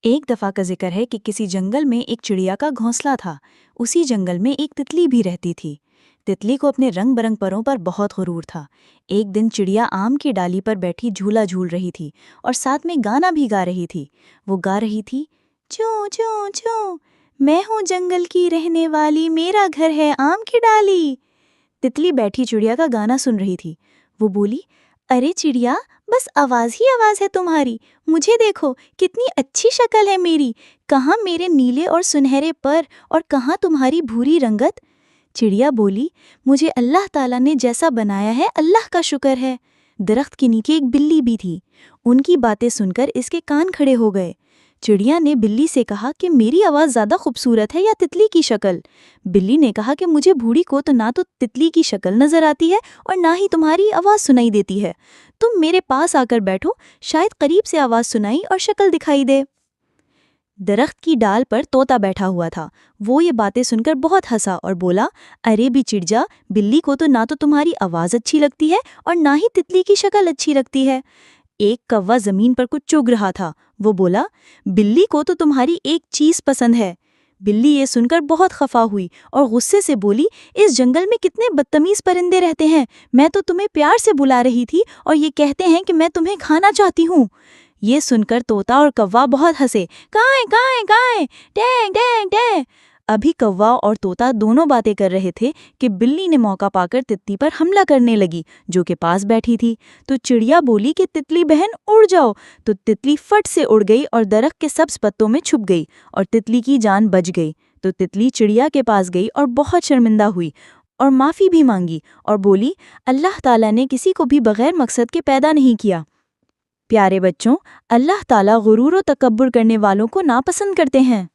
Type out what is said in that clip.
ایک دفعہ کا ذکر ہے کہ کسی جنگل میں ایک چڑیا کا گھونسلہ تھا۔ اسی جنگل میں ایک تتلی بھی رہتی تھی۔ تتلی کو اپنے رنگ برنگ پروں پر بہت غرور تھا۔ ایک دن چڑیا آم کی ڈالی پر بیٹھی جھولا جھول رہی تھی اور ساتھ میں گانا بھی گا رہی تھی۔ وہ گا رہی تھی، چوں چوں چوں، میں ہوں جنگل کی رہنے والی، میرا گھر ہے آم کی ڈالی۔ تتلی بیٹھی چڑیا کا گانا سن رہی تھی۔ وہ بولی، ارے چڑیا، بس آواز ہی آواز ہے تمہاری، مجھے دیکھو کتنی اچھی شکل ہے میری، کہاں میرے نیلے اور سنہرے پر اور کہاں تمہاری بھوری رنگت۔ چڑیا بولی، مجھے اللہ تعالیٰ نے جیسا بنایا ہے اللہ کا شکر ہے۔ درخت کے نیچے ایک بلی بھی تھی۔ ان کی باتیں سن کر اس کے کان کھڑے ہو گئے۔ چڑیا نے بلی سے کہا کہ میری آواز زیادہ خوبصورت ہے یا تتلی کی شکل؟ بلی نے کہا کہ مجھے بوڑھی کو تو نہ تو تتلی کی شکل نظر آتی ہے اور نہ ہی تمہاری آواز سنائی دیتی ہے۔ تم میرے پاس آ کر بیٹھو، شاید قریب سے آواز سنائی اور شکل دکھائی دے۔ درخت کی ڈال پر طوطا بیٹھا ہوا تھا۔ وہ یہ باتیں سن کر بہت ہنسا اور بولا، ارے بھی چڑ جا، بلی کو تو نہ تو تمہاری آواز اچھی لگتی ہے اور نہ ہی تتلی کی شکل اچھی لگتی ہے۔ ایک کوا زمین پر کچھ چگ رہا تھا۔ وہ بولا، بلی کو تو تمہاری ایک چیز پسند ہے۔ بلی یہ سن کر بہت خفا ہوئی اور غصے سے بولی، اس جنگل میں کتنے بدتمیز پرندے رہتے ہیں، میں تو تمہیں پیار سے بلا رہی تھی اور یہ کہتے ہیں کہ میں تمہیں کھانا چاہتی ہوں۔ یہ سن کر طوطا اور کوا بہت ہنسے، کائیں کائیں کائیں، ٹینگ ٹینگ ٹینگ۔ ابھی کوا اور طوطا دونوں باتیں کر رہے تھے کہ بلی نے موقع پا کر تتلی پر حملہ کرنے لگی جو کہ پاس بیٹھی تھی۔ تو چڑیا بولی کہ تتلی بہن اڑ جاؤ، تو تتلی فٹ سے اڑ گئی اور درخت کے سبز پتوں میں چھپ گئی اور تتلی کی جان بچ گئی۔ تو تتلی چڑیا کے پاس گئی اور بہت شرمندہ ہوئی اور معافی بھی مانگی اور بولی، اللہ تعالیٰ نے کسی کو بھی بغیر مقصد کے پیدا نہیں کیا۔ پیارے بچوں، اللہ تعالیٰ غرور و تکبر کرنے والوں کو ناپسند کرتے ہیں۔